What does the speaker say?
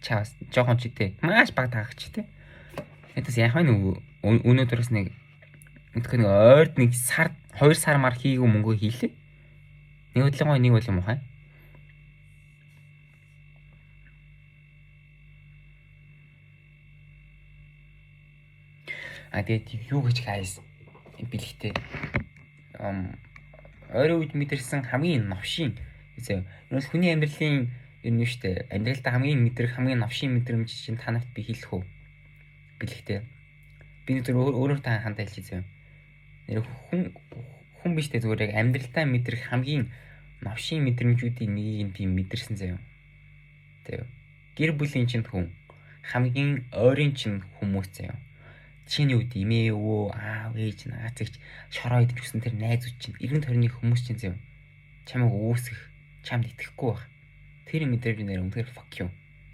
чаас жоохон ч тий. Маш бага таагч тий. Эдээс яг нэг өнөөдрөөс нэг ойрд нэг сар 2 сар мар хийгүү мөнгө хийлээ. Нэг хөдөлгөөн нэг бол юм уу хаа? Тэгээд юу гэж хайс бэлэгтэй. Ойрын үед мэдэрсэн хамгийн новшийн ерөөс хүний амьдралын юм нь штэ. Амьдралдаа хамгийн мэдрэх хамгийн новшийн мэдрэмж чинь танарт би хэлэх үү? Бэлэгтэй. Би зөв өөрөөр та хандаа хэлчихье зөө. Нэр хүн биш тэ зүгээр яг амьдралдаа мэдрэх хамгийн новшийн мэдрэмжүүдийн нэгийг би мэдэрсэн заяа. Тэг. Гэр бүлийн чинь хүн хамгийн ойрын чинь хүмүүс заяа. Чиний үед имээ өвөө аав ээж наагацч шороо идэж өгсөн тэр найзууд чинь 90 20-ны хүмүүс чинь заяа. Чамайг үүсэх, чамд итгэхгүй байх. Тэр мэдрэмж нэр үнэхээр fuck you.